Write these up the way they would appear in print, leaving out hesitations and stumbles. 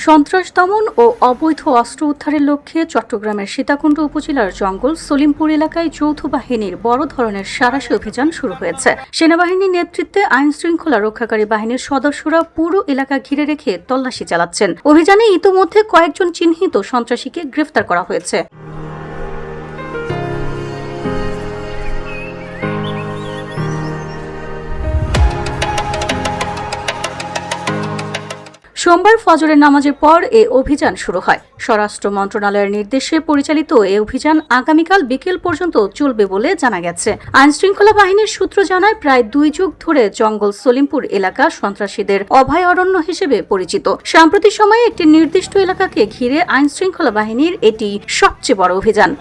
সন্ত্রাস দমন ও অবৈধ অস্ত্র উদ্ধারের লক্ষ্যে চট্টগ্রামের সীতাকুণ্ড উপজেলার জঙ্গল সলিমপুর এলাকায় যৌথ বাহিনীর বড় ধরনের সাঁড়াশি অভিযান শুরু হয়েছে। সেনাবাহিনীর নেতৃত্বে আইন শৃঙ্খলা রক্ষাকারী বাহিনীর সদস্যরা পুরো এলাকা ঘিরে রেখে তল্লাশি চালাচ্ছেন। অভিযানে ইতোমধ্যে কয়েকজন চিহ্নিত সন্ত্রাসীকে গ্রেফতার করা হয়েছে। সোমবার ফজরের নামাজের পর এ অভিযান শুরু হয়। স্বরাষ্ট্র মন্ত্রণালয়ের নির্দেশে পরিচালিত এ অভিযান আগামীকাল বিকেল পর্যন্ত চলবে বলে জানা গেছে। আইনশৃঙ্খলা বাহিনীর সূত্র জানায়, প্রায় 2 যুগ ধরে জঙ্গল সলিমপুর এলাকা সন্ত্রাসীদের অভয়ারণ্য হিসেবে পরিচিত। সাম্প্রতিক সময়ে একটি নির্দিষ্ট এলাকাকে ঘিরে আইনশৃঙ্খলা বাহিনীর এটি সবচেয়ে বড় অভিযান।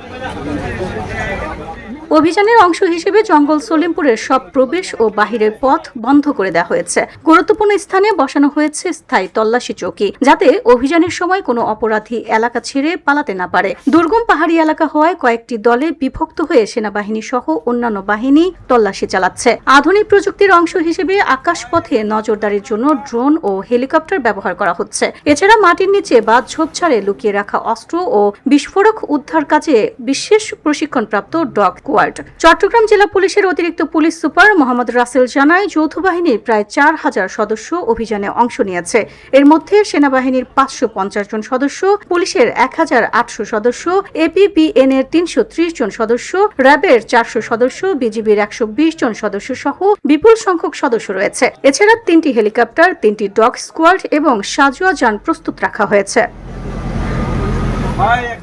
অভিযানের অংশ হিসেবে জঙ্গল সলিমপুরের সব প্রবেশ ও বাহিরের পথ বন্ধ করে দেওয়া হয়েছে। গুরুত্বপূর্ণ স্থানে বসানো হয়েছে স্থায়ী তল্লাশি চৌকি, যাতে অভিযানের সময় কোনো অপরাধী এলাকা ছেড়ে পালাতে না পারে। দুর্গম পাহাড়ি এলাকা হওয়ায় কয়েকটি দলে বিভক্ত হয়ে সেনাবাহিনী সহ অন্যান্য বাহিনী তল্লাশি চালাচ্ছে। আধুনিক প্রযুক্তির অংশ হিসেবে আকাশপথে নজরদারির জন্য ড্রোন ও হেলিকপ্টার ব্যবহার করা হচ্ছে। এছাড়া মাটির নিচে বা ঝোপঝাড়ে লুকিয়ে রাখা অস্ত্র ও বিস্ফোরক উদ্ধার কাজে বিশেষ প্রশিক্ষণপ্রাপ্ত ডগ স্কোয়াড। চট্টগ্রাম জেলা পুলিশের অতিরিক্ত পুলিশ সুপার মোহাম্মদ রাসেল জানায়, যৌথ বাহিনীর প্রায় 4000 সদস্য অভিযানে অংশ নিয়েছে। এর মধ্যে সেনাবাহিনীর 550 জন সদস্য, পুলিশের 1800 সদস্য, এপিবিএন এর 330 জন সদস্য, র্যাবের 400 সদস্য, বিজিবির 120 জন সদস্য সহ বিপুল সংখ্যক সদস্য রয়েছে। এছাড়া 3টি হেলিকপ্টার, 3টি ডগ স্কোয়াড এবং সাজোয়া যান প্রস্তুত রাখা হয়েছে।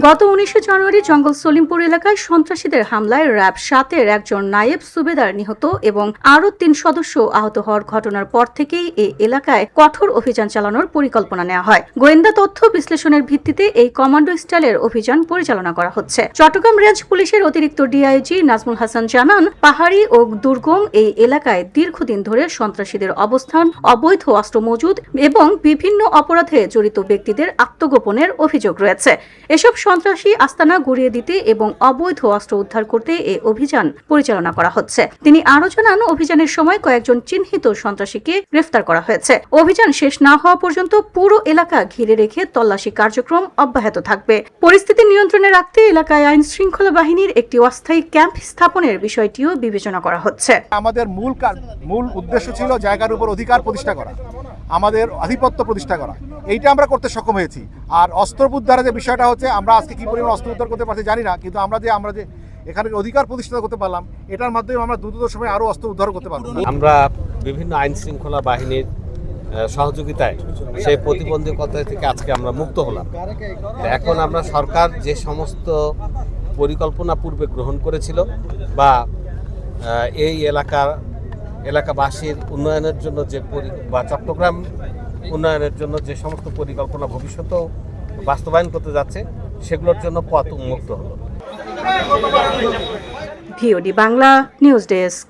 গত 19 জানুয়ারি জঙ্গল সলিমপুর এলাকায় সন্ত্রাসীদের হামলায় র্যাব 7-এর একজন নায়েব সুবেদার নিহত এবং আরও 3 সদস্য আহত হওয়ার ঘটনার পর থেকেই এই এলাকায় কঠোর অভিযান চালানোর পরিকল্পনা নেওয়া হয়। গোয়েন্দা তথ্য বিশ্লেষণের ভিত্তিতে এই কমান্ডো স্টাইলের অভিযান পরিচালনা করা হচ্ছে। চট্টগ্রাম রেঞ্জ পুলিশের অতিরিক্ত ডিআইজি নাজমুল হাসান জানান, পাহাড়ি ও দুর্গম এই এলাকায় দীর্ঘদিন ধরে সন্ত্রাসীদের অবস্থান, অবৈধ অস্ত্র মজুদ এবং বিভিন্ন অপরাধে জড়িত ব্যক্তিদের আত্মগোপনের অভিযোগ রয়েছে। এসব সন্ত্রাসী আস্তানা গুড়িয়ে দিতে এবং অবৈধ অস্ত্র উদ্ধার করতে এই অভিযান পরিচালনা করা হচ্ছে। তিনি আরও জানান, অভিযানের সময় কয়েকজন চিহ্নিত সন্ত্রাসীকে গ্রেফতার করা হয়েছে। অভিযান শেষ না হওয়া পর্যন্ত পুরো এলাকা ঘিরে রেখে তল্লাশি কার্যক্রম অব্যাহত থাকবে। পরিস্থিতি নিয়ন্ত্রণে রাখতে এলাকায় আইন শৃঙ্খলা বাহিনীর একটি অস্থায়ী ক্যাম্প স্থাপনের বিষয়টিও বিবেচনা করা হচ্ছে। আমাদের মূল উদ্দেশ্য ছিল জায়গার উপর অধিকার প্রতিষ্ঠা করা, আমাদের আধিপত্য প্রতিষ্ঠা করা। এইটা আমরা করতে সক্ষম হয়েছি। আর অস্ত্র উদ্ধারের যে বিষয়টা হচ্ছে, আমরা আজকে কি পরিমাণ অস্ত্র উদ্ধার করতে পারছি জানি না, কিন্তু আমরা যে এখানে অধিকার প্রতিষ্ঠা করতে পারলাম, এটার মাধ্যমে আমরা দ্রুত সময়ে আরো অস্ত্র উদ্ধার করতে পারবো। আমরা বিভিন্ন আইন শৃঙ্খলা বাহিনীর সহযোগিতায় সেই প্রতিবন্ধকতা থেকে আজকে আমরা মুক্ত হলাম। এখন আমরা সরকার যে সমস্ত পরিকল্পনা পূর্বে গ্রহণ করেছিল বা এই এলাকাবাসীর উন্নয়নের জন্য বা চট্টগ্রাম উন্নয়নের জন্য যে সমস্ত পরিকল্পনা ভবিষ্যতেও বাস্তবায়ন করতে যাচ্ছে, সেগুলোর জন্য পথ উন্মুক্ত হলো। VOD Bangla news desk.